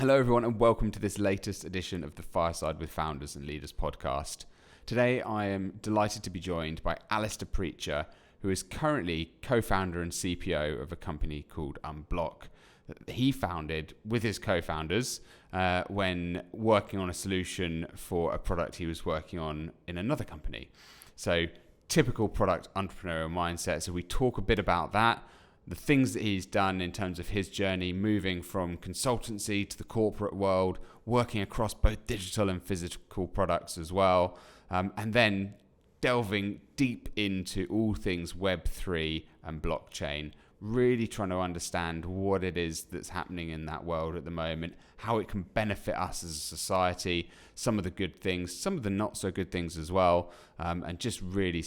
Hello, everyone, and welcome to this latest edition of the Fireside with Founders and Leaders podcast. Today, I am delighted to be joined by Alistair Preacher, who is currently co-founder and CPO of a company called Unblock that he founded with his co-founders when working on a solution for a product he was working on in another company. So, typical product entrepreneurial mindset. So we talk a bit about that, the things that he's done in terms of his journey moving from consultancy to the corporate world, working across both digital and physical products as well, and then delving deep into all things Web3 and blockchain, really trying to understand what it is that's happening in that world at the moment, how it can benefit us as a society, some of the good things, some of the not so good things as well, and just really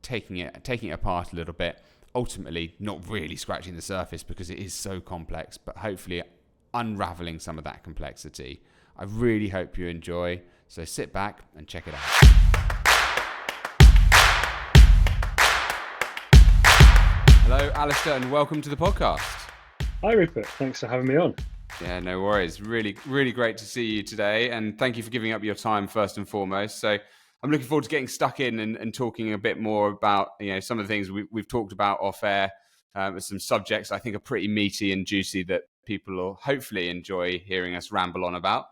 taking it apart a little bit. Ultimately, not really scratching the surface because it is so complex, but hopefully unraveling some of that complexity. I really hope you enjoy, so sit back and check it out. Hello, Alistair, and welcome to the podcast. Hi, Rupert. Thanks for having me on. Yeah, no worries. Really, really great to see you today, and thank you for giving up your time first and foremost. So I'm looking forward to getting stuck in and talking a bit more about, some of the things we've talked about off air, some subjects I think are pretty meaty and juicy that people will hopefully enjoy hearing us ramble on about.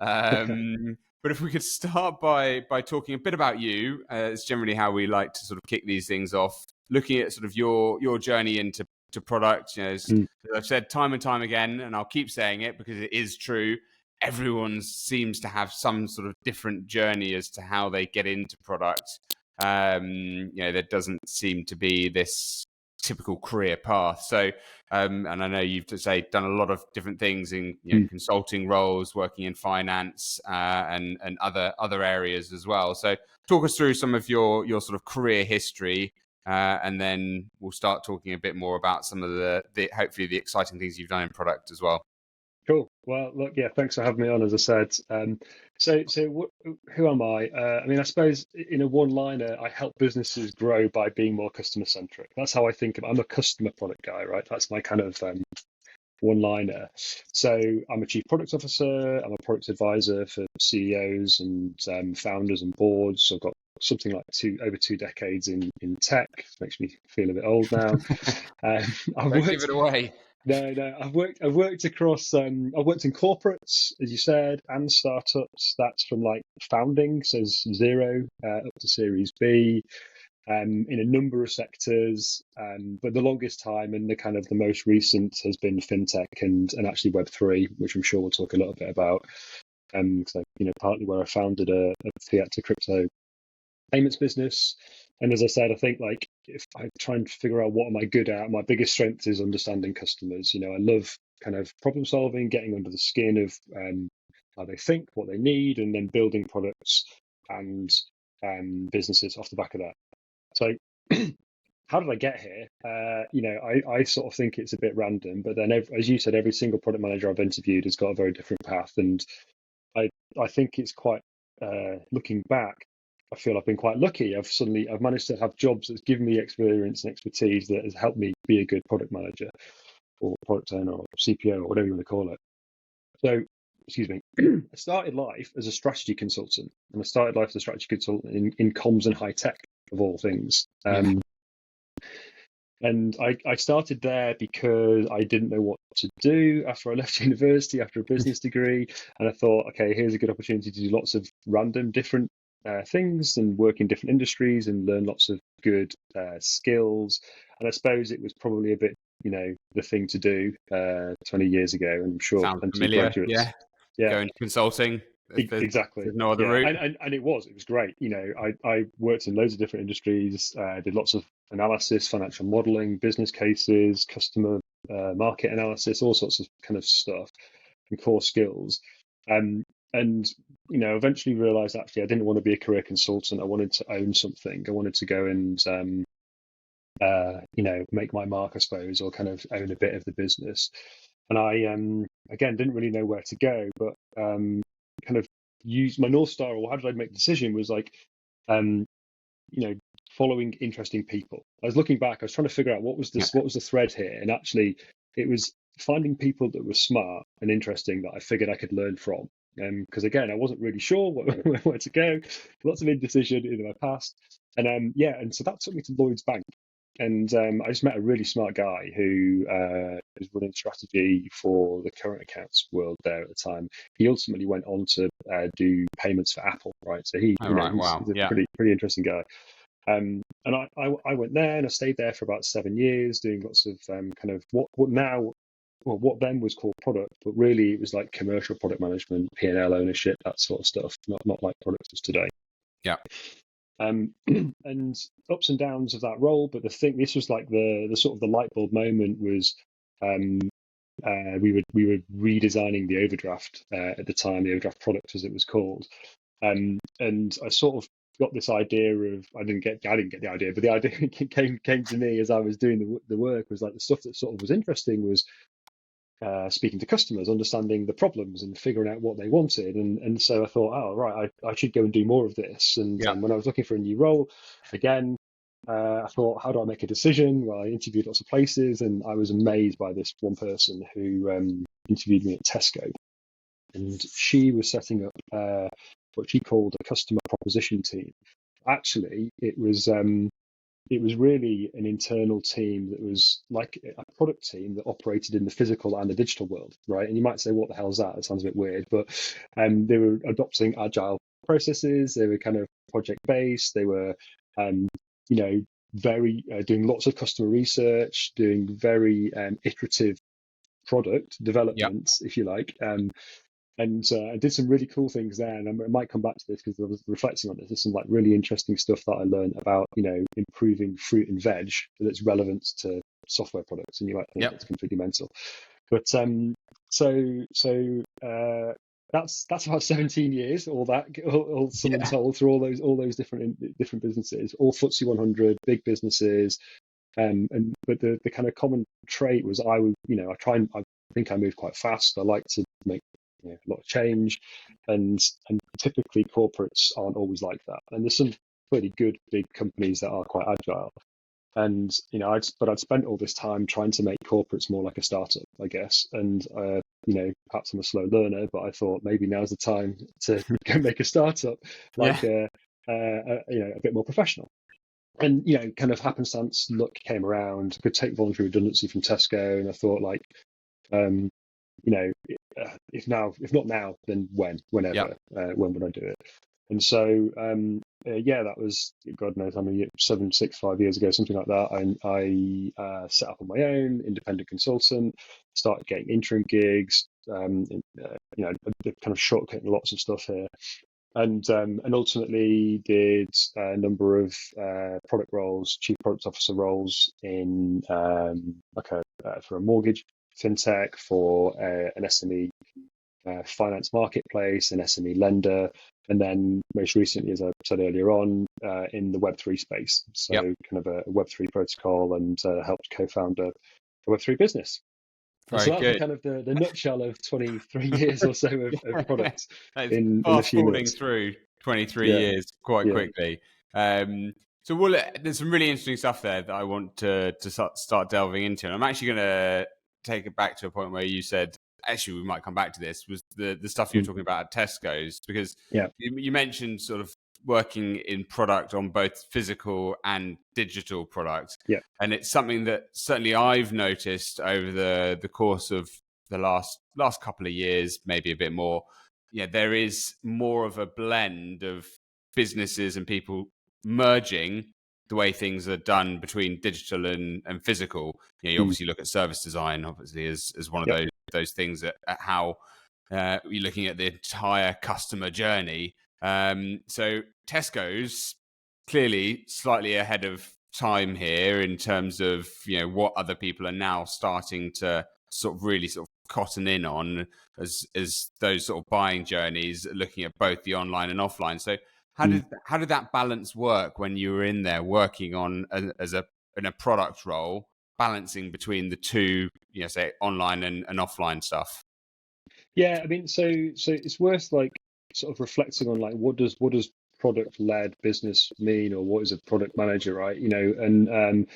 But if we could start by talking a bit about you, it's generally how we like to sort of kick these things off, looking at sort of your journey into product. As I've said time and time again, and I'll keep saying it because it is true, everyone seems to have some sort of different journey as to how they get into product. There doesn't seem to be this typical career path. So, and I know you've done a lot of different things in consulting roles, working in finance, and other areas as well. So, talk us through some of your sort of career history, and then we'll start talking a bit more about some of the hopefully the exciting things you've done in product as well. Cool. Well, look, yeah, thanks for having me on, as I said. So who am I? I suppose in a one-liner, I help businesses grow by being more customer-centric. That's how I think of it. I'm a customer product guy, right? That's my kind of one-liner. So I'm a chief product officer. I'm a product advisor for CEOs and founders and boards. So I've got something like over 2 decades in tech. Makes me feel a bit old now. Don't give it away. No, I've worked across. I've worked in corporates, as you said, and startups. That's from like founding, so 0 up to Series B, in a number of sectors. But the longest time and the most recent has been fintech and actually Web3, which I'm sure we'll talk a little bit about. So partly where I founded a fiat to crypto payments business. And as I said, I think if I try and figure out what am I good at, my biggest strength is understanding customers. I love kind of problem solving, getting under the skin of how they think, what they need, and then building products and businesses off the back of that. So how did I get here? I sort of think it's a bit random, but then as you said, every single product manager I've interviewed has got a very different path. And I think it's quite, looking back, I feel I've been quite lucky. I've managed to have jobs that's given me experience and expertise that has helped me be a good product manager or product owner or CPO or whatever you want to call it. So, excuse me, I started life as a strategy consultant, and I started life as a strategy consultant in comms and high tech, of all things. And I started there because I didn't know what to do after I left university, after a business degree. And I thought, okay, here's a good opportunity to do lots of random different things and work in different industries and learn lots of good skills. And I suppose it was probably a bit, the thing to do 20 years ago. And I'm sure plenty of graduates. Yeah. Going to consulting. Exactly. There's no other route. And it was great. I worked in loads of different industries, did lots of analysis, financial modeling, business cases, customer market analysis, all sorts of kind of stuff and core skills. And eventually realized actually I didn't want to be a career consultant. I wanted to own something. I wanted to go and make my mark, I suppose, or kind of own a bit of the business. And I again didn't really know where to go, but kind of used my North Star, or how did I make the decision, was following interesting people. I was looking back, I was trying to figure out what was the thread here, and actually it was finding people that were smart and interesting that I figured I could learn from. Because again, I wasn't really sure where to go. Lots of indecision in my past, and and so that took me to Lloyd's Bank, and I just met a really smart guy who was running strategy for the current accounts world there at the time. He ultimately went on to do payments for Apple, right? So Oh, right. Wow. he's a Yeah. pretty interesting guy. And I went there and I stayed there for about 7 years doing lots of kind of what then was called product, but really it was like commercial product management, P&L ownership, that sort of stuff, not like products as today. Yeah. And ups and downs of that role, but this was like the sort of the light bulb moment was we were redesigning the overdraft at the time, the overdraft product as it was called, and I sort of got this idea of I didn't get the idea, but the idea came to me as I was doing the work, was like the stuff that sort of was interesting was speaking to customers, understanding the problems and figuring out what they wanted. And so I thought, oh, right, I should go and do more of this. And Yeah. when I was looking for a new role, again, I thought, how do I make a decision? Well, I interviewed lots of places, and I was amazed by this one person who interviewed me at Tesco. And she was setting up what she called a customer proposition team. Actually, it was really an internal team that was like a product team that operated in the physical and the digital world, right? And you might say, what the hell is that? That sounds a bit weird, but they were adopting agile processes. They were kind of project based. They were, very doing lots of customer research, doing very iterative product development, if you like. And I did some really cool things there, and I might come back to this because I was reflecting on this. There's some like really interesting stuff that I learned about, improving fruit and veg that's relevant to software products, and you might think it's completely mental. But that's about 17 years, all someone told, through all those different businesses, all FTSE 100 big businesses. But the kind of common trait was I think I moved quite fast. I like to make a lot of change, and typically corporates aren't always like that. And there's some pretty good big companies that are quite agile. And I'd spent all this time trying to make corporates more like a startup, I guess. And perhaps I'm a slow learner, but I thought maybe now's the time to go make a startup, like a bit more professional. And kind of happenstance, luck came around. Could take voluntary redundancy from Tesco, and I thought like, if not now, then whenever, when would I do it? And so, that was, God knows how many, 5 years ago, something like that. I set up on my own, independent consultant, started getting interim gigs, kind of shortcutting lots of stuff here. And ultimately did a number of product roles, chief product officer roles in for a mortgage fintech, for an SME finance marketplace, an SME lender, and then most recently, as I said earlier on, in the Web3 space. So kind of a Web3 protocol, and helped co-found a Web3 business. So that's kind of the nutshell of 23 years or so of products in a few minutes. Through 23 years quite quickly. So there's some really interesting stuff there that I want to start delving into. And I'm actually going to take it back to a point where you said, actually, we might come back to this, was the stuff you were talking about at Tesco's, because you mentioned sort of working in product on both physical and digital products. Yeah. And it's something that certainly I've noticed over the course of the last couple of years, maybe a bit more. There is more of a blend of businesses and people merging the way things are done between digital and physical. You obviously look at service design, obviously, as one of those things at how you're looking at the entire customer journey. So Tesco's clearly slightly ahead of time here in terms of what other people are now starting to sort of cotton in on as those sort of buying journeys, looking at both the online and offline. So how did that balance work when you were in there working on in a product role, balancing between the two, say online and offline stuff? Yeah, I mean, so it's worth like sort of reflecting on like what does product led business mean, or what is a product manager, right? And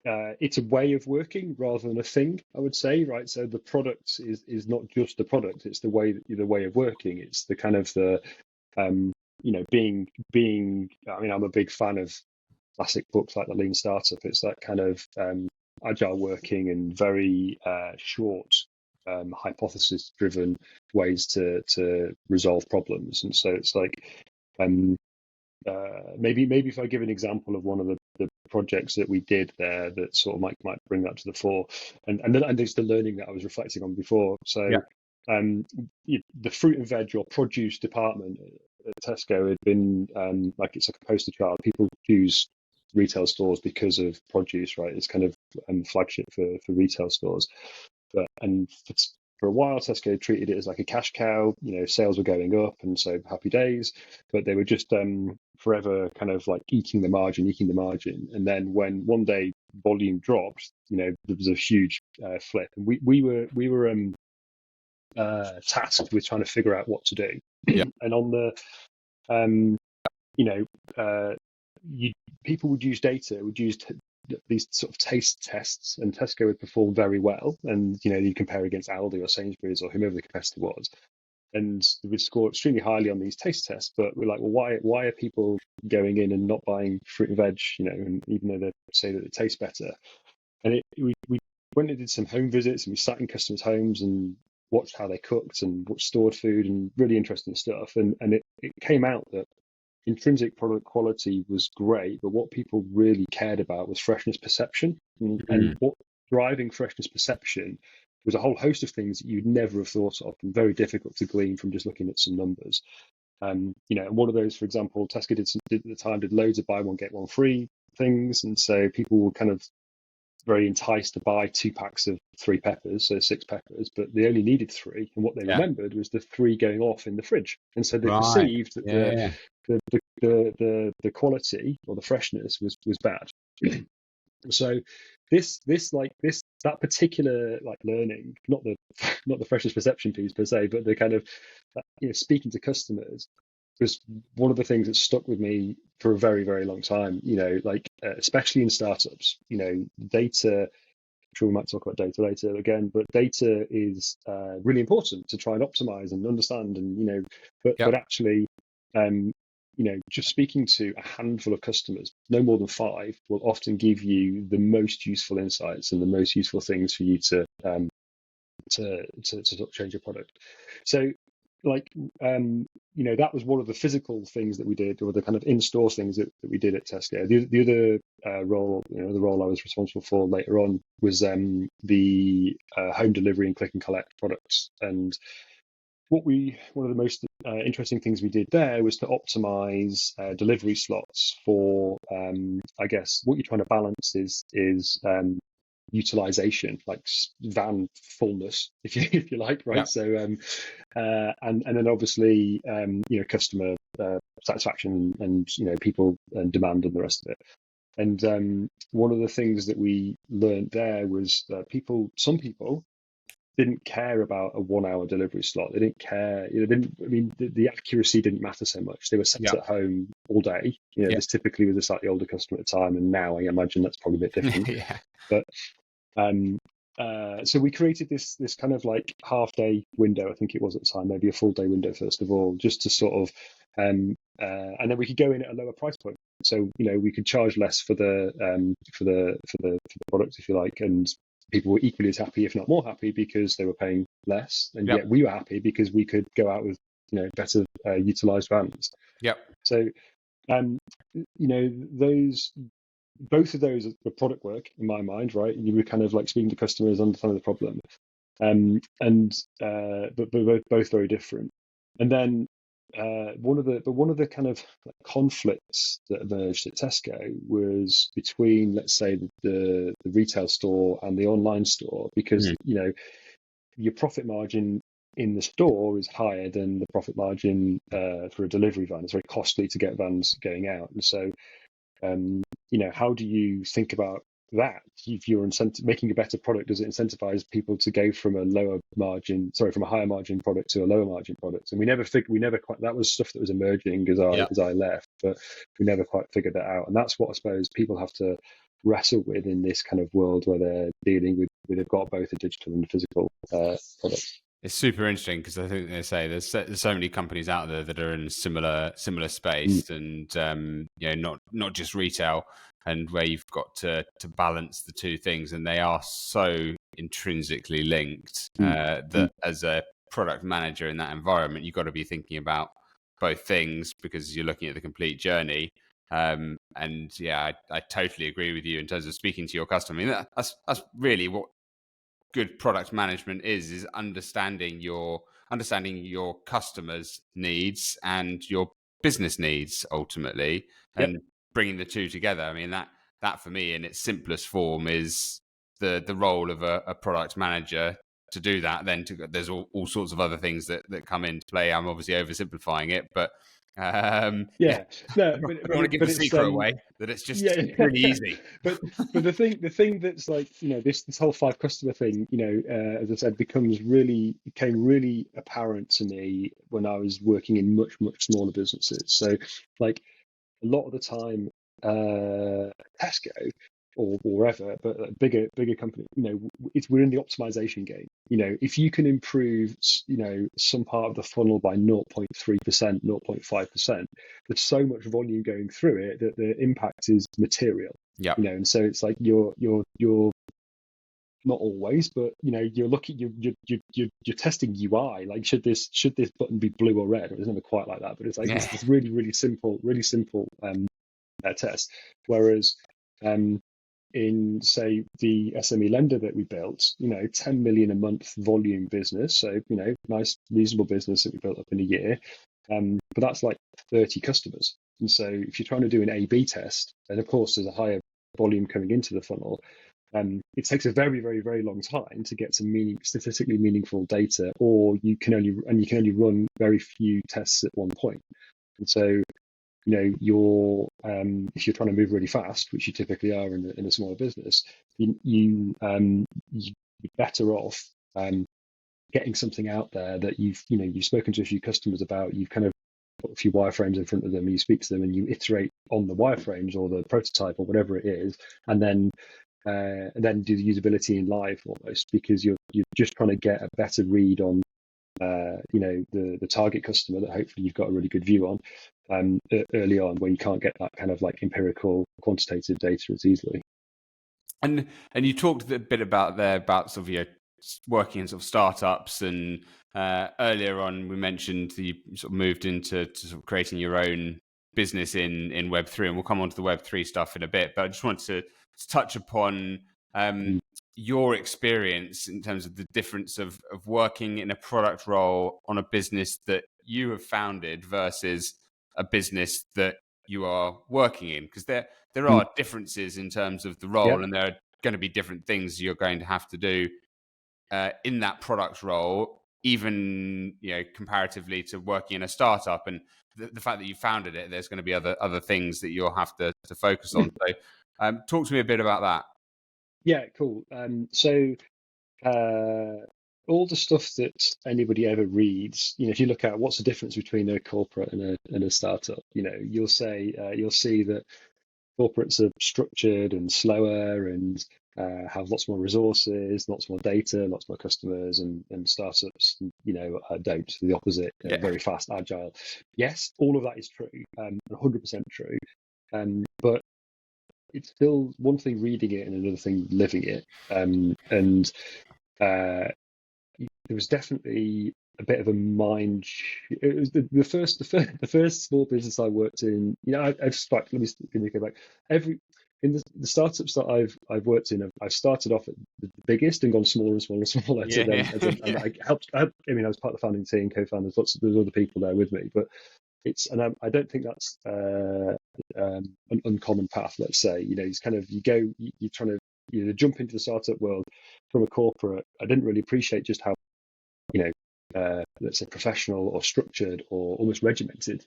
it's a way of working rather than a thing, I would say, right? So the product is not just the product; it's the way of working. It's the kind of the being. I mean, I'm a big fan of classic books like The Lean Startup. It's that kind of agile working and very short, hypothesis-driven ways to resolve problems. And so it's like um, maybe if I give an example of one of the projects that we did there that sort of might bring that to the fore, and there's the learning that I was reflecting on before. So Yeah. the fruit and veg or produce department at Tesco had been like it's like a poster child. People choose retail stores because of produce, right? It's kind of flagship for retail stores. But for a while, Tesco treated it as like a cash cow. Sales were going up, and so happy days. But they were just forever kind of like eking the margin. And then when one day volume dropped, there was a huge flip, and we were tasked with trying to figure out what to do. Yeah. And on the people would use data, these sort of taste tests, and Tesco would perform very well. And you compare against Aldi or Sainsbury's or whomever the competitor was, and we would score extremely highly on these taste tests. But we're like, well, why are people going in and not buying fruit and veg? And even though they say that it tastes better, and we went and did some home visits, and we sat in customers' homes and watched how they cooked and stored food and really interesting stuff. And it came out that intrinsic product quality was great, but what people really cared about was freshness perception. And what driving freshness perception was a whole host of things that you'd never have thought of, and very difficult to glean from just looking at some numbers. And one of those, for example, Tesco did loads of buy one get one free things, and so people were kind of very enticed to buy 2 packs of 3 peppers, so 6 peppers, but they only needed 3, and what they remembered was the 3 going off in the fridge, and so they perceived that the quality or the freshness was bad. So that particular learning, not the freshness perception piece per se, but the kind of speaking to customers was one of the things that stuck with me for a very, very long time. Especially in startups, data. I'm sure we might talk about data later again, but data is really important to try and optimize and understand, and but actually, just speaking to a handful of customers, no more than 5, will often give you the most useful insights and the most useful things for you to change your product. So that was one of the physical things that we did, or the kind of in-store things that we did at Tesco. The other role, the role I was responsible for later on was the home delivery and click and collect products. And one of the most interesting things we did there was to optimize delivery slots for, I guess, what you're trying to balance is utilization, like van fullness, if you like, right? So and then obviously customer satisfaction and people and demand and the rest of it. And one of the things that we learned there was that some people didn't care about a 1-hour delivery slot. They didn't care. The accuracy didn't matter so much. They were sat at home all day. This typically was a slightly older customer at the time, and now I imagine that's probably a bit different. But so we created this kind of like half-day window, I think it was at the time, maybe a full-day window first of all, just to sort of, and then we could go in at a lower price point. So we could charge less for the product, if you like, and people were equally as happy, if not more happy, because they were paying less, and yet we were happy because we could go out with better utilized vans. So both of those are product work in my mind, right? You were kind of like speaking to customers, understanding the problem, but both very different. And then one of the kind of conflicts that emerged at Tesco was between, let's say, the retail store and the online store, because your profit margin in the store is higher than the profit margin for a delivery van. It's very costly to get vans going out, and so how do you think about that, if you're making a better product, does it incentivize people to go from a higher margin product to a lower margin product? And we never quite, that was stuff that was emerging as I left, but we never quite figured that out. And that's what I suppose people have to wrestle with in this kind of world where they're dealing with they've got both a digital and a physical product. It's super interesting because I think they say there's so many companies out there that are in a similar space, and not just retail, and where you've got to balance the two things, and they are so intrinsically linked that as a product manager in that environment, you've got to be thinking about both things because you're looking at the complete journey. And yeah, I totally agree with you in terms of speaking to your customer. I mean, that's really what good product management is understanding your customers' needs and your business needs ultimately, and bringing the two together. I mean, that for me in its simplest form is the role of a product manager to do that. Then there's all sorts of other things that come into play. I'm obviously oversimplifying it, but No, I don't want to give the secret away that it's just really easy. but the thing that's like, this whole 5 customer thing, as I said, became really apparent to me when I was working in much smaller businesses. So like a lot of the time, Tesco or wherever, but a bigger company, we're in the optimization game. If you can improve, some part of the funnel by 0.3%, 0.5%, there's so much volume going through it that the impact is material. Yeah. And so it's like you're not always, but you're looking, you're testing UI. Like, should this button be blue or red? It's never quite like that, but it's like this really simple test. Whereas in, say, the SME lender that we built, 10 million a month volume business. So, nice, reasonable business that we built up in a year. But that's like 30 customers. And so if you're trying to do an A/B test, and of course there's a higher volume coming into the funnel, it takes a very, very, very long time to get some statistically meaningful data, or you can only run very few tests at one point. And so, if you're trying to move really fast, which you typically are in a smaller business, you're better off getting something out there that you've spoken to a few customers about. You've kind of put a few wireframes in front of them, and you speak to them, and you iterate on the wireframes or the prototype or whatever it is, and then do the usability in live almost, because you're just trying to get a better read on the target customer that hopefully you've got a really good view on early on, where you can't get that kind of like empirical quantitative data as easily. And you talked a bit about sort of working in sort of startups, and earlier on we mentioned that you sort of moved into sort of creating your own business in Web3, and we'll come on to the Web3 stuff in a bit, but I just wanted to touch upon your experience in terms of the difference of working in a product role on a business that you have founded versus a business that you are working in, because there are differences in terms of the role, and there are going to be different things you're going to have to do in that product role, even comparatively to working in a startup. And the fact that you founded it, there's going to be other things that you'll have to focus on. So talk to me a bit about that. Yeah, cool. So all the stuff that anybody ever reads, if you look at what's the difference between a corporate and a startup, you'll see that corporates are structured and slower and have lots more resources, lots more data, lots more customers, and startups, don't. The opposite, very fast, agile. Yes, all of that is true, 100% true. But it's still one thing reading it and another thing living it. There was definitely a bit of a mind. It was the first small business I worked in. Let me go back. In the startups that I've worked in, I've started off at the biggest and gone smaller and smaller and smaller. And I helped. I was part of the founding team, co-founders. There's other people there with me, but I don't think that's an uncommon path. Let's say, it's kind of you're trying to jump into the startup world from a corporate. I didn't really appreciate just how let's say professional or structured or almost regimented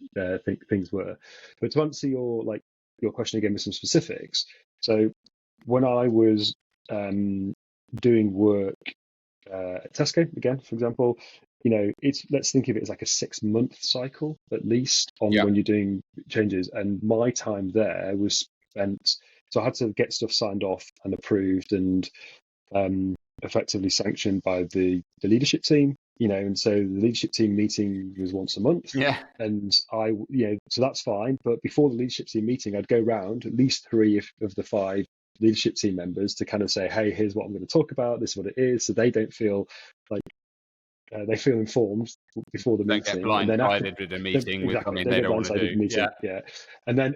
things were. But to answer your question again with some specifics, so when I was doing work at Tesco, again, for example, let's think of it as like a 6-month cycle at least on Yeah. when you're doing changes. And my time there was spent, so I had to get stuff signed off and approved and effectively sanctioned by the leadership team. And so the leadership team meeting was once a month. Yeah. And so that's fine. But before the leadership team meeting, I'd go round at least 3 of the 5 leadership team members to kind of say, hey, here's what I'm going to talk about. This is what it is. So they don't feel like they feel informed before the Don't get meeting, and then after blindsided with a meeting with exactly, something don't they get don't want to blindsided do. meeting, Yeah. yeah. And then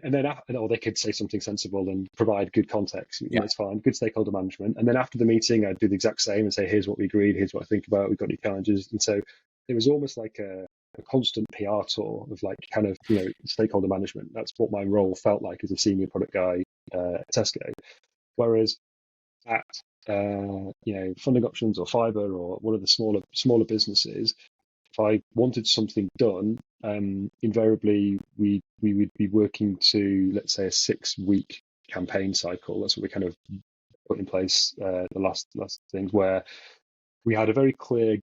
or they could say something sensible and provide good context. Yeah. It's fine, good stakeholder management. And then after the meeting, I'd do the exact same and say, here's what we agreed, here's what I think about, we've got any challenges. And so it was almost like a constant PR tour of like kind of stakeholder management. That's what my role felt like as a senior product guy at Tesco. Whereas at funding options or fiber or one of the smaller businesses, if I wanted something done, invariably we would be working to, let's say, a 6-week campaign cycle. That's what we kind of put in place the last things, where we had a very clear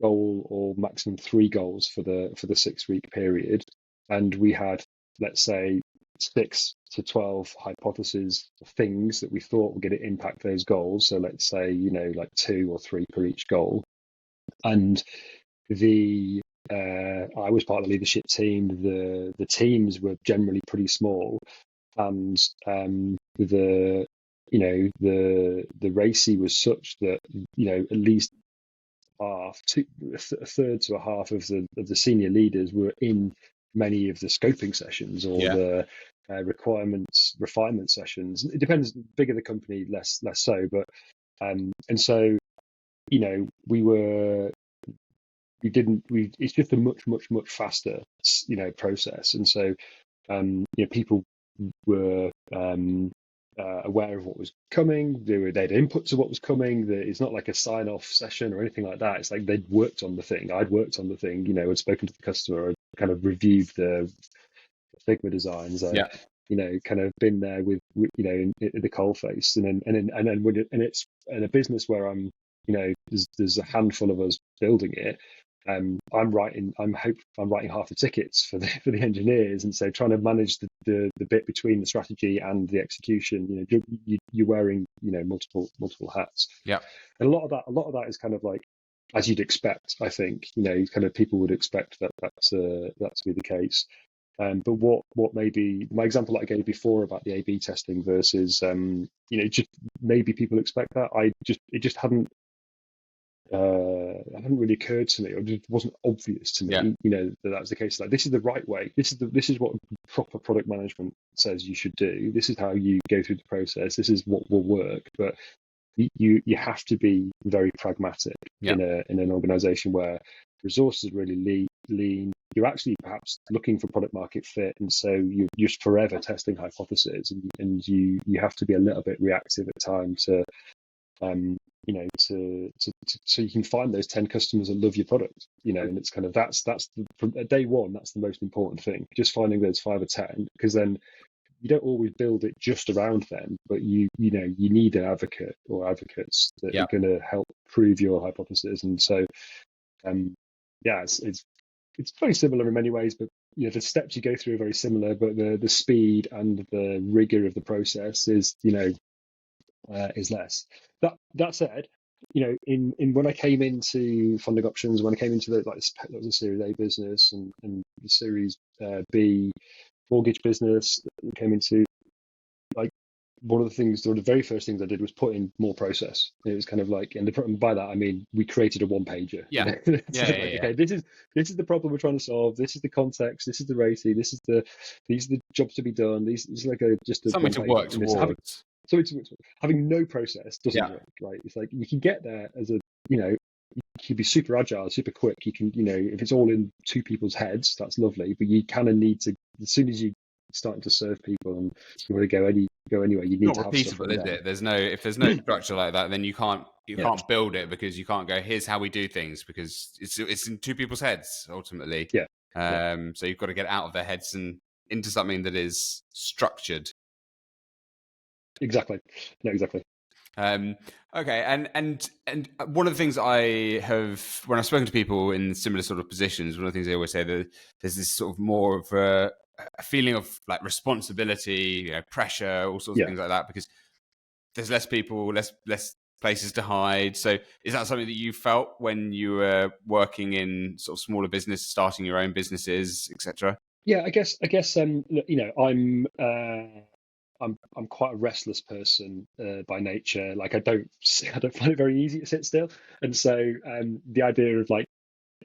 goal or maximum 3 goals for the 6-week period, and we had, let's say, 6 to 12 hypotheses of things that we thought were going to impact those goals. So let's say like 2 or 3 per each goal. And I was part of the leadership team. The teams were generally pretty small, and the RACI was such that at least a third to a half of the senior leaders were in many of the scoping sessions or the requirements refinement sessions. It depends. Bigger the company, less so. But and so it's just a much faster process. And so people were aware of what was coming. They had input to what was coming. It's not like a sign-off session or anything like that. It's like they'd worked on the thing. I'd worked on the thing. I'd spoken to the customer. I'd kind of reviewed the Figma designs. Kind of been there with in the coalface. And it's in a business where I'm there's a handful of us building it. I'm writing half the tickets for the engineers, and so trying to manage the bit between the strategy and the execution. You're wearing multiple hats. Yeah. And a lot of that is kind of like as you'd expect. I think kind of people would expect that to be the case. But what maybe my example that I gave before about the A/B testing versus just maybe people expect that. It just hadn't really occurred to me, or it wasn't obvious to me, that was the case. Like, this is the right way. This is what proper product management says you should do. This is how you go through the process. This is what will work. But you have to be very pragmatic in an organization where resources are really lean. You're actually perhaps looking for product market fit, and so you're just forever testing hypotheses, and you have to be a little bit reactive at times to so you can find those 10 customers that love your product, and it's kind of that's from day one, that's the most important thing, just finding those 5 or 10, because then you don't always build it just around them, but you need an advocate or advocates that are going to help prove your hypothesis. And so it's very similar in many ways, but the steps you go through are very similar, but the speed and the rigor of the process is less. That said, in when I came into funding options, when I came into that was a Series A business, and the Series B mortgage business that we came into, like, one of the very first things I did was put in more process. It was kind of like, and by that I mean we created a 1-pager. Okay, this is the problem we're trying to solve. This is the context. This is the rating. These are the jobs to be done. These is like just a something to work towards. Having no process doesn't work, right? It's like you can get there as you can be super agile, super quick. You can, if it's all in 2 people's heads, that's lovely. But you kind of need to, as soon as you starting to serve people and you want to go anywhere, you need not to have repeatable, stuff. Is it? If there's no structure like that, then you can't build it, because you can't go, here's how we do things, because it's in 2 people's heads ultimately. So you've got to get out of their heads and into something that is structured. Exactly. No, exactly. Um, okay, and one of the things I have, when I've spoken to people in similar sort of positions, one of the things they always say that there's this sort of more of a feeling of like responsibility, pressure, all sorts of Yeah. things like that, because there's less people, less places to hide. So, is that something that you felt when you were working in sort of smaller business, starting your own businesses, etc.? Yeah, I guess I'm quite a restless person by nature. Like I don't find it very easy to sit still, and so the idea of like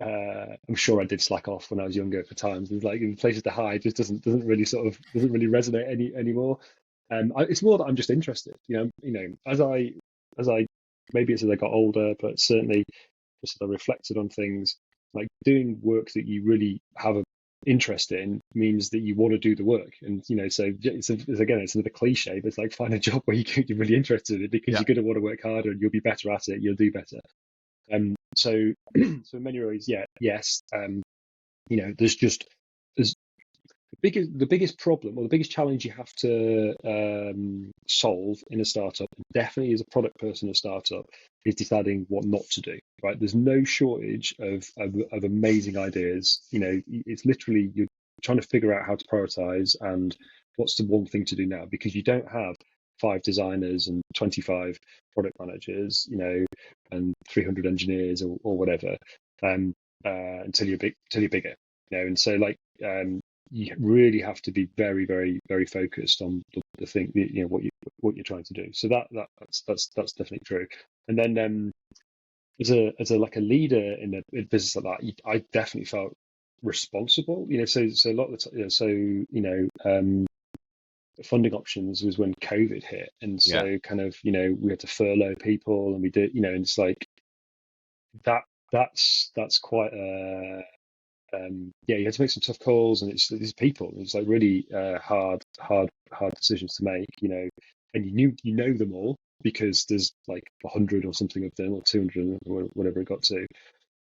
I'm sure I did slack off when I was younger for times. There's like places to hide just doesn't really doesn't really resonate anymore. It's more that I'm just interested. As I maybe it's as I got older, but certainly just as I reflected on things, like doing work that you really have an interest in means that you want to do the work. And so it's another cliche, but it's like find a job where you're really interested in it because Yeah. you're going to want to work harder and you'll be better at it. You'll do better. So so in many ways, yeah, yes. There's the biggest problem or the biggest challenge you have to solve in a startup, definitely as a product person in a startup, is deciding what not to do. Right? There's no shortage of amazing ideas. It's literally you're trying to figure out how to prioritize and what's the one thing to do now, because you don't have 5 designers and 25 product managers, and 300 engineers or whatever, until you're bigger. And so like you really have to be very, very, very focused on the thing, what you're trying to do. So that's definitely true. And then as a like a leader in a business like that, I definitely felt responsible. So a lot of the time, funding options was when COVID hit, and Yeah. so kind of we had to furlough people, and we did, and it's like that. That's quite a yeah, you had to make some tough calls, and it's people. It's like really hard decisions to make, and you know them all because there's like 100 or something of them, or 200, or whatever it got to,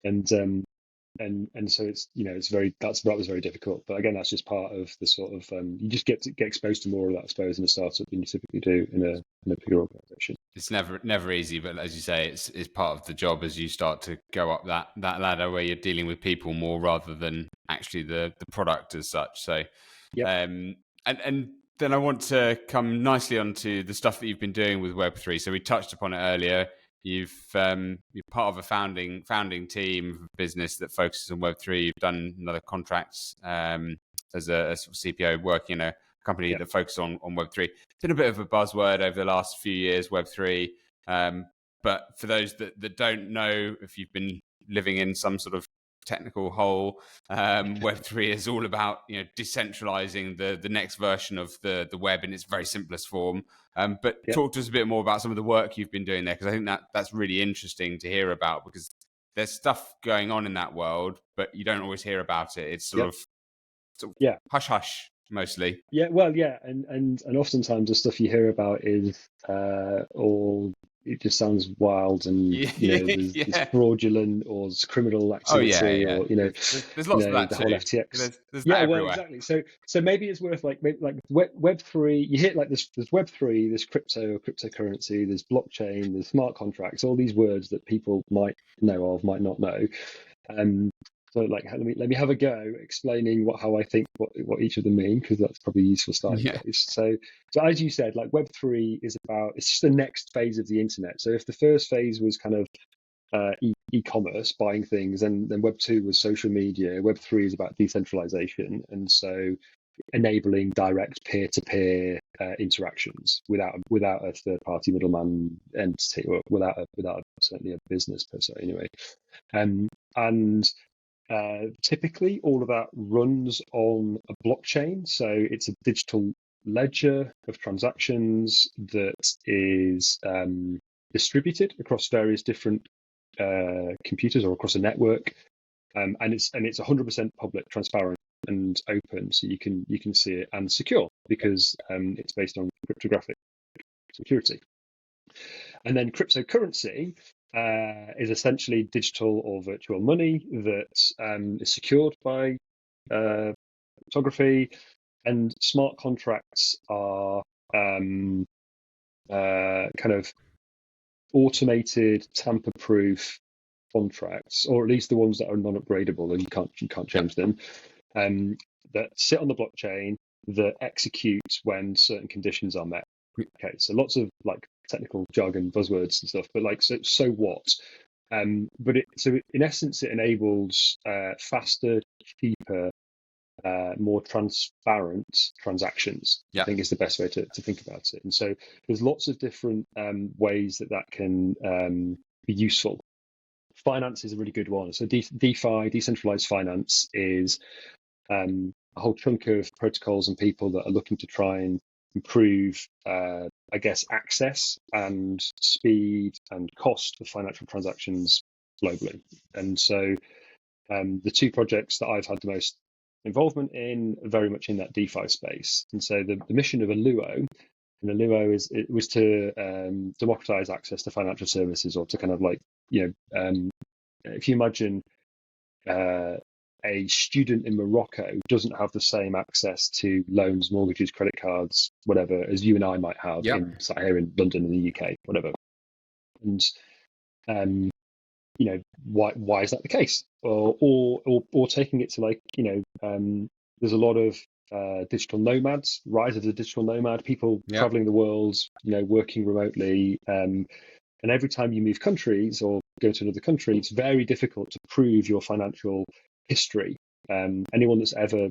and so it's that was very difficult. But again, that's just part of the sort of you just get exposed to more of that, I suppose, in a startup than you typically do in a bigger organization. It's never easy, but as you say, it's part of the job as you start to go up that ladder where you're dealing with people more rather than actually the product as such. So, Yep. and then I want to come nicely onto the stuff that you've been doing with Web3. So we touched upon it earlier. You're part of a founding team of a business that focuses on Web3. You've done another contracts as a sort of CPO working in a company Yep. that focuses on Web3. It's been a bit of a buzzword over the last few years, Web3. But for those that don't know, if you've been living in some sort of technical hole, Web3 is all about decentralizing the next version of the web in its very simplest form. But Yep. talk to us a bit more about some of the work you've been doing there, because I think that's really interesting to hear about, because there's stuff going on in that world, but you don't always hear about it. It's Yep. sort of Yeah. hush hush mostly. Yeah, well, yeah, and oftentimes the stuff you hear about is all it just sounds wild, and Yeah, there's yeah. fraudulent or there's criminal Oh yeah, activity, yeah. or There's lots of that the whole too. FTX. There's Yeah, that well, everywhere. exactly. So maybe it's worth like maybe like Web3. You hit like this. There's Web3. There's crypto or cryptocurrency. There's blockchain. There's smart contracts. All these words that people might know of, might not know. Um, so like let me have a go explaining how I think what each of them mean, because that's probably a useful starting Yeah, place. So as you said, like Web3 is it's just the next phase of the internet. So if the first phase was kind of e-commerce, buying things, and then Web2 was social media, Web3 is about decentralization, and so enabling direct peer-to-peer interactions without a third-party middleman entity, or without certainly a business per se anyway. And typically, all of that runs on a blockchain. So it's a digital ledger of transactions that is distributed across various different computers or across a network, and it's 100% public, transparent, and open, so you can see it, and secure because it's based on cryptographic security. And then cryptocurrency is essentially digital or virtual money that is secured by cryptography, and smart contracts are kind of automated, tamper-proof contracts, or at least the ones that are non-upgradable and you can't change them, that sit on the blockchain that execute when certain conditions are met. Okay, so lots of like technical jargon, buzzwords and stuff, but like so what? But in essence, it enables faster, cheaper, more transparent transactions. I think is the best way to think about it. And so there's lots of different ways that can be useful. Finance is a really good one. So DeFi, decentralized finance, is a whole chunk of protocols and people that are looking to try and improve, I guess, access and speed and cost of financial transactions globally. And so the two projects that I've had the most involvement in are very much in that DeFi space. And so the mission of Aluo, and Aluo was to democratize access to financial services, or to kind of like, if you imagine a student in Morocco doesn't have the same access to loans, mortgages, credit cards, whatever, as you and I might have sat here in London in the UK, whatever. And why is that the case? Or taking it to like, there's a lot of digital nomads, rise of the digital nomad, people traveling the world, working remotely. And every time you move countries or go to another country, it's very difficult to prove your financial history. Anyone that's ever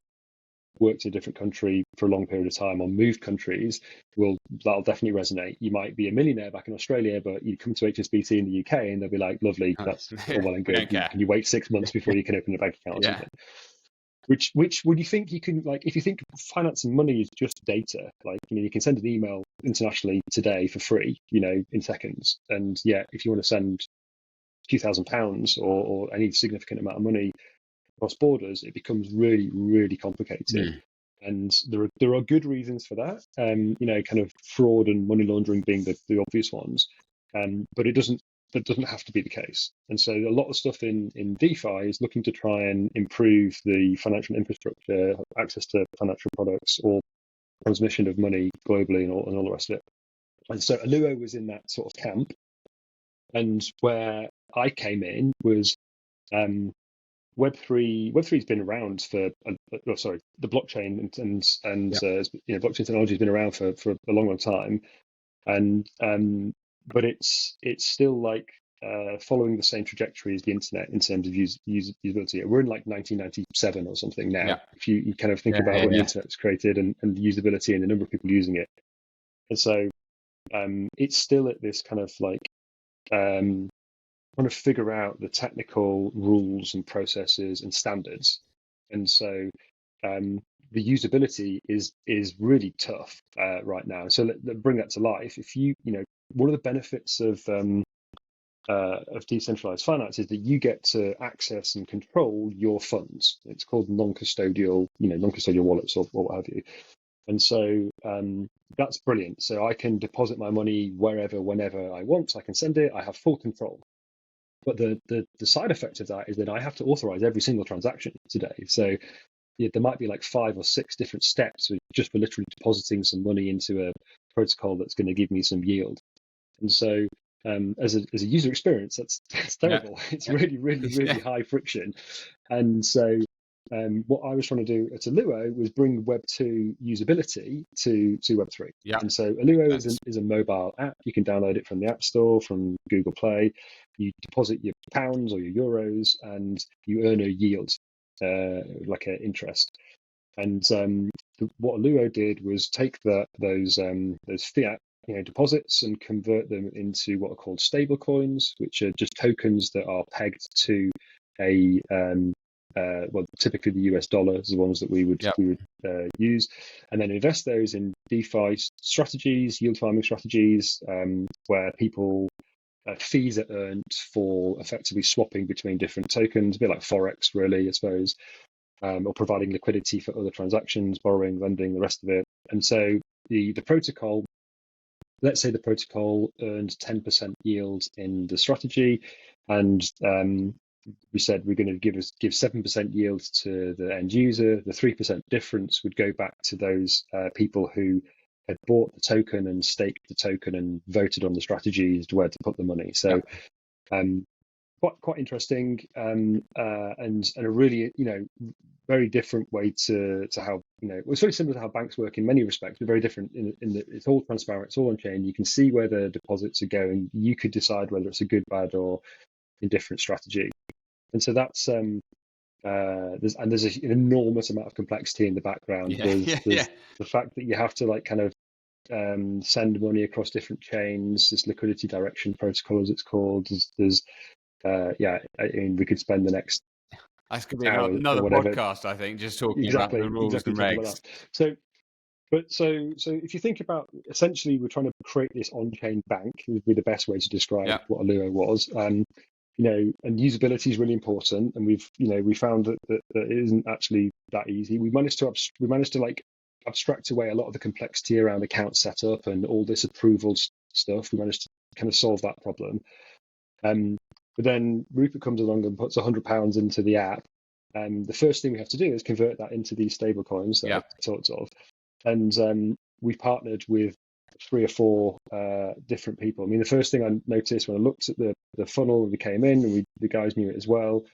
worked in a different country for a long period of time or moved countries, that'll definitely resonate. You might be a millionaire back in Australia, but you come to HSBC in the UK and they'll be like, lovely, that's all well and good. Can you wait 6 months before you can open a bank account or something? Which would you think you can, like, if you think finance and money is just data, like, you can send an email internationally today for free, in seconds. And yet, if you want to send £2,000 or any significant amount of money across borders, it becomes really, really complicated. And there are good reasons for that, kind of fraud and money laundering being the obvious ones. But that doesn't have to be the case. And so a lot of stuff in DeFi is looking to try and improve the financial infrastructure, access to financial products, or transmission of money globally, and all the rest of it. And so Aluo was in that sort of camp. And where I came in was Web3. Web3's been around for, the blockchain and blockchain technology has been around for a long time, and but it's still like following the same trajectory as the internet in terms of usability. We're in like 1997 or something now. If you kind of think about when the internet was created and the usability and the number of people using it, and so it's still at this kind of like trying to figure out the technical rules and processes and standards. And so the usability is really tough right now. So let's bring that to life. If one of the benefits of decentralized finance is that you get to access and control your funds. It's called non-custodial wallets or what have you. And so that's brilliant. So I can deposit my money wherever, whenever I want. I can send it. I have full control. But the side effect of that is that I have to authorize every single transaction today. So there might be like 5 or 6 different steps just for literally depositing some money into a protocol that's going to give me some yield. And so as a user experience, that's terrible. It's really, really, really high friction. And so what I was trying to do at Aluo was bring Web2 usability to Web3. And so Aluo is a mobile app. You can download it from the App Store, from Google Play. You deposit your pounds or your euros, and you earn a yield, like an interest. And what Aluo did was take those fiat deposits and convert them into what are called stable coins, which are just tokens that are pegged to a typically the US dollar is the ones that we would use, and then invest those in DeFi strategies, yield farming strategies, where people fees are earned for effectively swapping between different tokens, a bit like Forex, really, I suppose, or providing liquidity for other transactions, borrowing, lending, the rest of it. And so the protocol, let's say the protocol earned 10% yield in the strategy, and we said we're going to give 7% yield to the end user. The 3% difference would go back to those people who had bought the token and staked the token and voted on the strategies where to put the money. So quite interesting, and a really very different way to how it's very similar to how banks work in many respects, but very different in that it's all transparent, it's all on chain. You can see where the deposits are going. You could decide whether it's a good, bad, or indifferent strategy. And so that's there's an enormous amount of complexity in the background. There's the fact that you have to kind of send money across different chains. This liquidity direction protocol, as it's called. There's I mean, we could spend the next That's going to be another podcast, I think, just talking about the rules and regs. So if you think about, essentially, we're trying to create this on-chain bank, would be the best way to describe what Aluo was. And usability is really important. And we found that it isn't actually that easy. We managed to abstract away a lot of the complexity around account setup and all this approval stuff. We managed to kind of solve that problem. But then Rupert comes along and puts £100 into the app. The first thing we have to do is convert that into these stable coins that I talked of. And we partnered with 3 or 4 different people. I mean, the first thing I noticed when I looked at the funnel when we came in, and the guys knew it as well,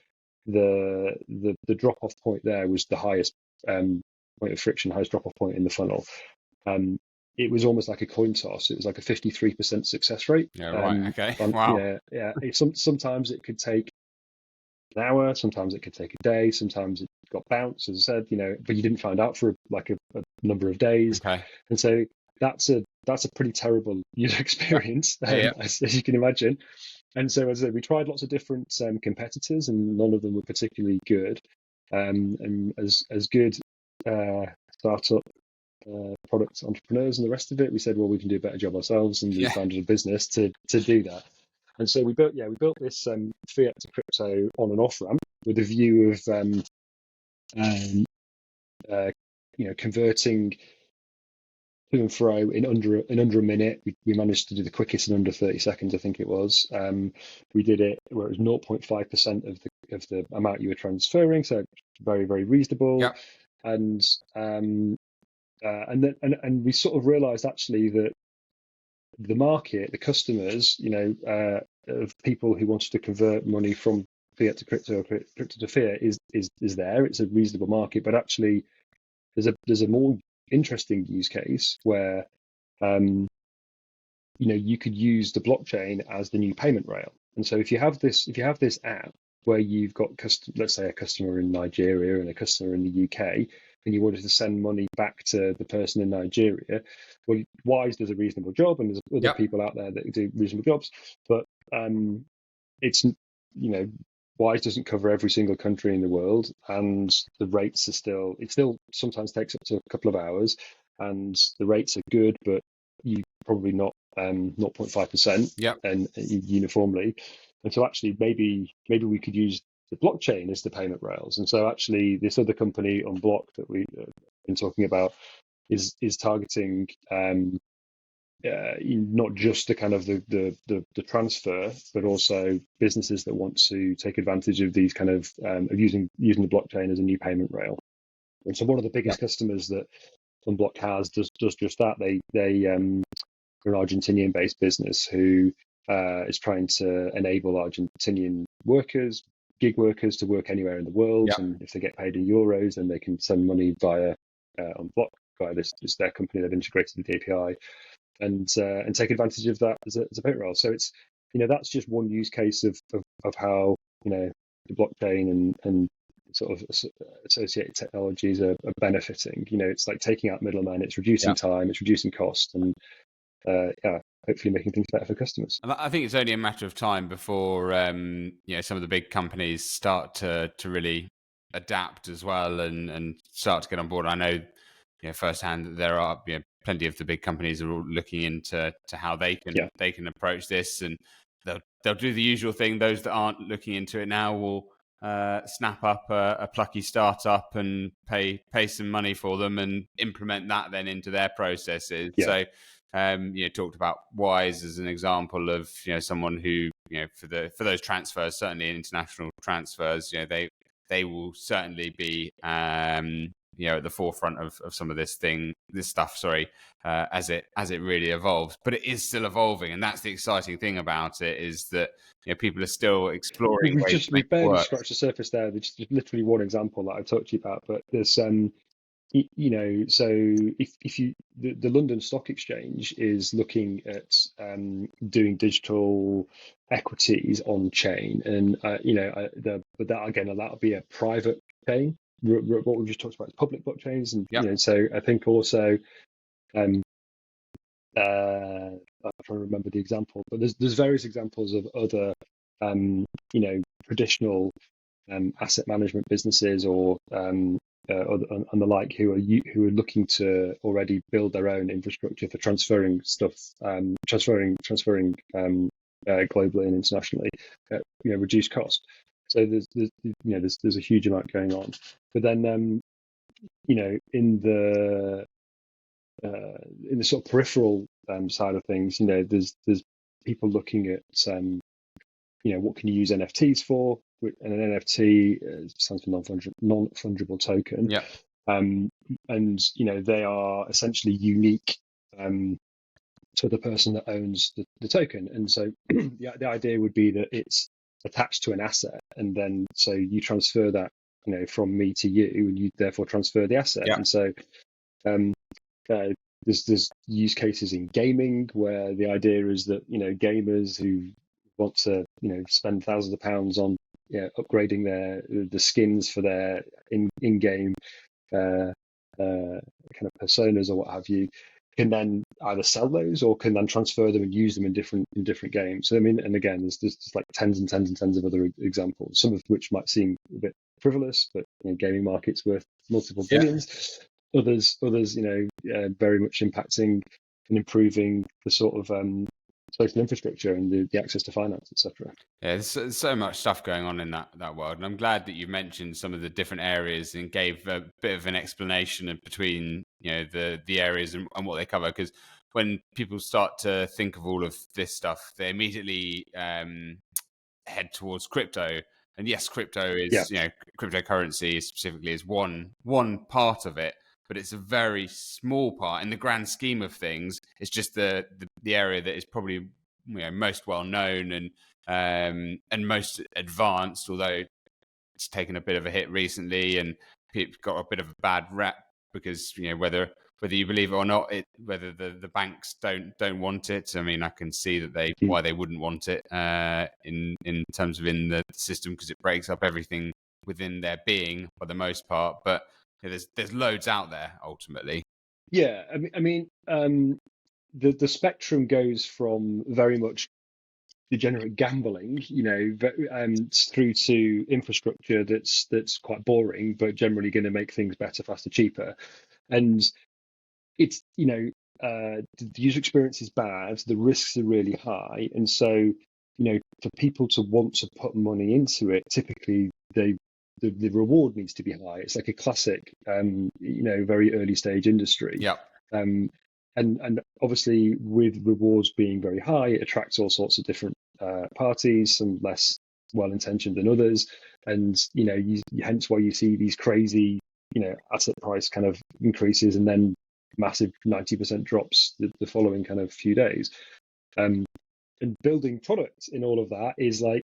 the drop-off point there was the highest point of friction, highest drop-off point in the funnel. It was almost like a coin toss. It was like a 53% success rate. Yeah, right. Okay. Wow. Yeah. Sometimes it could take an hour. Sometimes it could take a day. Sometimes it got bounced, as I said. But you didn't find out for a number of days. Okay. And so that's a pretty terrible user experience, as you can imagine. And so, as I said, we tried lots of different competitors, and none of them were particularly good. And as good startup product entrepreneurs and the rest of it, we said, well, we can do a better job ourselves, and we founded a business to do that. And so we built this fiat to crypto on and off ramp with a view of converting to and fro in under a minute. We managed to do the quickest in under 30 seconds, I think it was. We did it where it was 0.5% of the amount you were transferring, so very, very reasonable. Yep. And we sort of realized actually that the market, the customers, of people who wanted to convert money from fiat to crypto or crypto to fiat is there. It's a reasonable market, but actually there's a more interesting use case where you could use the blockchain as the new payment rail. And so if you have this app where you've got let's say a customer in Nigeria and a customer in the UK, and you wanted to send money back to the person in Nigeria, well, Wise does a reasonable job, and there's other people out there that do reasonable jobs, but it's Wise doesn't cover every single country in the world, and the rates are it still sometimes takes up to a couple of hours, and the rates are good, but you probably not 0.5% and uniformly. And so actually maybe we could use the blockchain as the payment rails. And so actually this other company, Unblock, that we've been talking about, is targeting not just the kind of the transfer, but also businesses that want to take advantage of these kind of using the blockchain as a new payment rail. And so one of the biggest customers that Unblock has does just that. They are an Argentinian-based business who is trying to enable Argentinian workers, gig workers, to work anywhere in the world. And if they get paid in euros, then they can send money via Unblock, via this their company. They've integrated with the API and take advantage of that as a payment rail. So it's that's just one use case of how the blockchain and sort of associated technologies are benefiting. It's like taking out middlemen, it's reducing time, it's reducing cost, and hopefully making things better for customers. I think it's only a matter of time before some of the big companies start to really adapt as well and start to get on board. I know firsthand that there are plenty of the big companies are all looking into how they can approach this, and they'll do the usual thing. Those that aren't looking into it now will snap up a plucky startup and pay some money for them and implement that then into their processes. So talked about Wise as an example of someone who for those transfers, certainly international transfers, they will certainly be at the forefront of some of this stuff, as it really evolves. But it is still evolving, and that's the exciting thing about it, is that people are still exploring ways to make we've it barely work. scratched the surface there. There's just literally one example that I talked to you about, but there's so if you the London Stock Exchange is looking at doing digital equities on chain, and but that again, that'll be a private chain. What we've just talked about is public blockchains, and so I think also I'm trying to remember the example, but there's various examples of other traditional asset management businesses or and the like who are looking to already build their own infrastructure for transferring stuff, transferring globally and internationally at reduced cost. So there's a huge amount going on. But then in the sort of peripheral side of things, there's people looking at what can you use NFTs for? And an NFT stands for non-fungible token. Yeah. And they are essentially unique to the person that owns the token. And so the idea would be that it's attached to an asset, and then so you transfer that from me to you, and you therefore transfer the asset. Yeah. And so there's use cases in gaming where the idea is that gamers who want to spend thousands of pounds on upgrading the skins for their in-game kind of personas or what have you, can then either sell those or can then transfer them and use them in different games. So I mean, and again, there's like tens and tens and tens of other examples, some of which might seem a bit frivolous, but gaming market's worth multiple billions. Others, very much impacting and improving the sort of social infrastructure and the access to finance, etc. Yeah, there's so much stuff going on in that world, and I'm glad that you mentioned some of the different areas and gave a bit of an explanation between the areas and what they cover. Because when people start to think of all of this stuff, they immediately head towards crypto. And yes, crypto is cryptocurrency specifically is one part of it, but it's a very small part in the grand scheme of things. It's just the area that is probably most well known and most advanced, although it's taken a bit of a hit recently and it's got a bit of a bad rep because whether you believe it or not, whether the banks don't want it. I mean, I can see that why they wouldn't want it in terms of in the system, because it breaks up everything within their being for the most part. But there's loads out there ultimately. Yeah, I mean, the spectrum goes from very much degenerate gambling, through to infrastructure that's quite boring, but generally going to make things better, faster, cheaper. And it's the user experience is bad, the risks are really high, and so for people to want to put money into it, typically the reward needs to be high. It's like a classic, very early stage industry. Yeah. And obviously, with rewards being very high, it attracts all sorts of different parties, some less well-intentioned than others, and hence why you see these crazy, asset price kind of increases and then massive 90% drops the following kind of few days. And building product in all of that is like,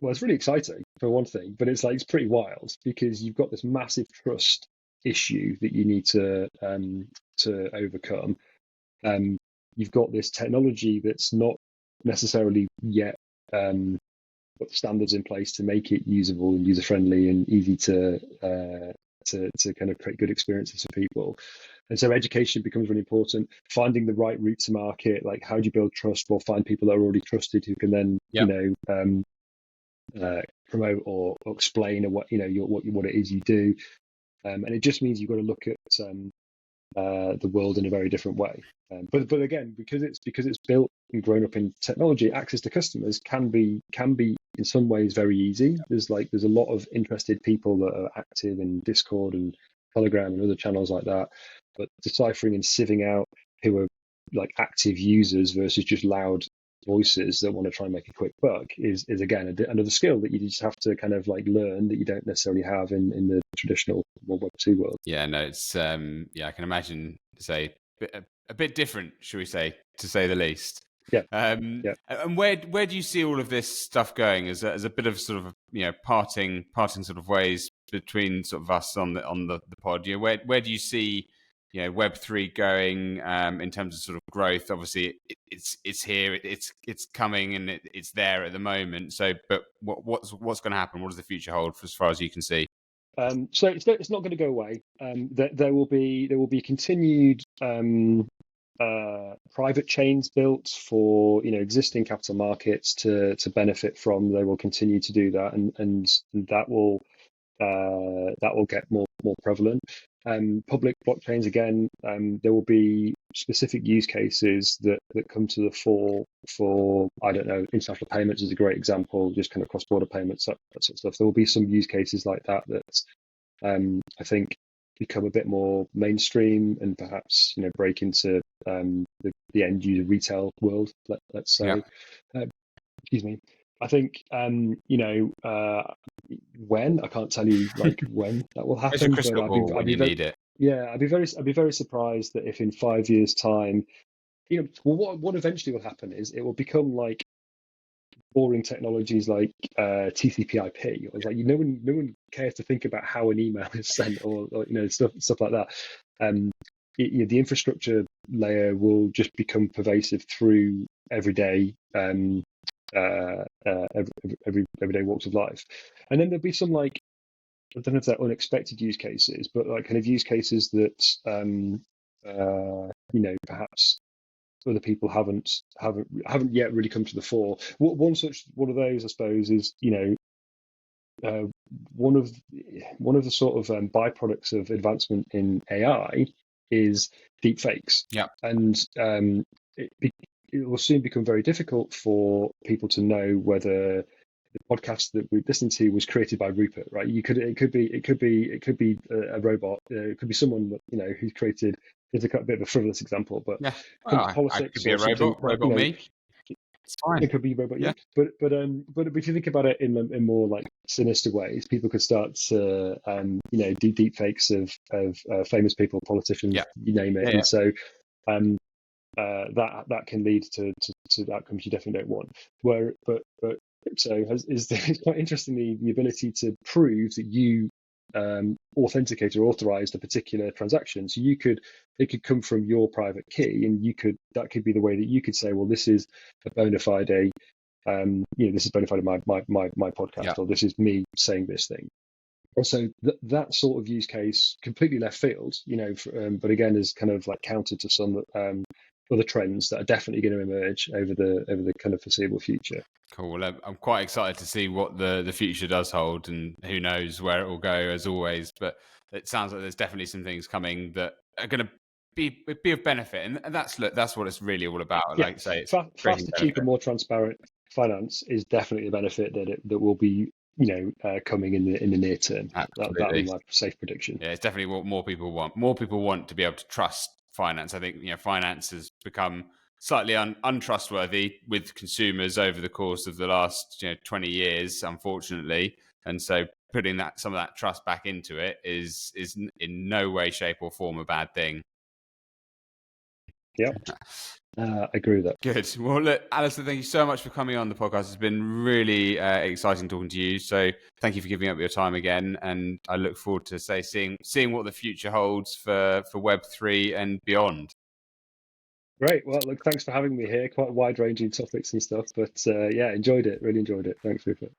well, it's really exciting for one thing, but it's pretty wild because you've got this massive trust issue that you need to overcome. You've got this technology that's not necessarily yet put the standards in place to make it usable and user friendly and easy to kind of create good experiences for people. And so education becomes really important. Finding the right route to market, like how do you build trust? Well, find people that are already trusted who can then promote or explain what what it is you do. And it just means you've got to look at the world in a very different way. But again, because it's built and grown up in technology, access to customers can be in some ways very easy. There's a lot of interested people that are active in Discord and Telegram and other channels like that. But deciphering and sieving out who are like active users versus just loud voices that want to try and make a quick buck is again another skill that you just have to kind of like learn that you don't necessarily have in the traditional Web2 world. Yeah, no, it's I can imagine, say, a bit different, shall we say, to say the least. Yeah. And where do you see all of this stuff going as a bit of sort of parting sort of ways between sort of us on the pod? Where do you see Web3 going in terms of sort of growth? Obviously, it's here, it's coming, and it's there at the moment. So, but what's going to happen? What does the future hold as far as you can see? So it's not going to go away. There will be continued private chains built for existing capital markets to benefit from. They will continue to do that, and that will get more prevalent. Public blockchains again. There will be specific use cases that come to the fore for, I don't know, international payments is a great example, just kind of cross-border payments, that sort of stuff. There will be some use cases like that I think become a bit more mainstream and perhaps break into the end user retail world. Let's say, excuse me. I think when I can't tell you like when that will happen. It's a crystal ball when you need it. Yeah, I'd be very surprised that if in 5 years' time, what eventually will happen is it will become like boring technologies like TCP/IP. It's like no one cares to think about how an email is sent or stuff like that. The infrastructure layer will just become pervasive through everyday everyday walks of life, and then there'll be some like, I don't know if they're unexpected use cases, but like kind of use cases that perhaps other people haven't yet really come to the fore. One of those, I suppose, is one of the sort of byproducts of advancement in AI is deep fakes. Yeah, and it will soon become very difficult for people to know whether the podcast that we listened to was created by Rupert, right? It could be a robot. It could be someone that who's created. It's a bit of a frivolous example, but politics, it could be a robot me. It's fine. It could be robot, yeah. But if you think about it in more like sinister ways, people could start to do deep fakes of famous people, politicians, you name it, and so that can lead to outcomes you definitely don't want. But crypto is quite interestingly the ability to prove that you authenticate or authorized a particular transaction. So it could come from your private key, and that could be the way that you could say, well, this is a bona fide this is bona fide my podcast, or this is me saying this thing. Also, that sort of use case, completely left field, but again is kind of like counter to some other trends that are definitely going to emerge over the kind of foreseeable future. Cool. Well, I'm quite excited to see what the future does hold, and who knows where it will go, as always. But it sounds like there's definitely some things coming that are going to be of benefit, and that's what it's really all about. Yeah. Like you say, it's faster, cheaper, more transparent finance is definitely a benefit that will be coming in the near term. That'll be my safe prediction. Yeah, it's definitely what more people want. More people want to be able to trust finance. I think finance has become slightly untrustworthy with consumers over the course of the last 20 years, unfortunately, and so putting some of that trust back into it is in no way, shape, or form a bad thing. Yeah. I agree with that. Good. Well, look, Alistair, thank you so much for coming on the podcast. It's been really exciting talking to you. So thank you for giving up your time again. And I look forward to seeing what the future holds for Web3 and beyond. Great. Well, look, thanks for having me here. Quite wide-ranging topics and stuff. But enjoyed it. Really enjoyed it. Thanks, Rupert.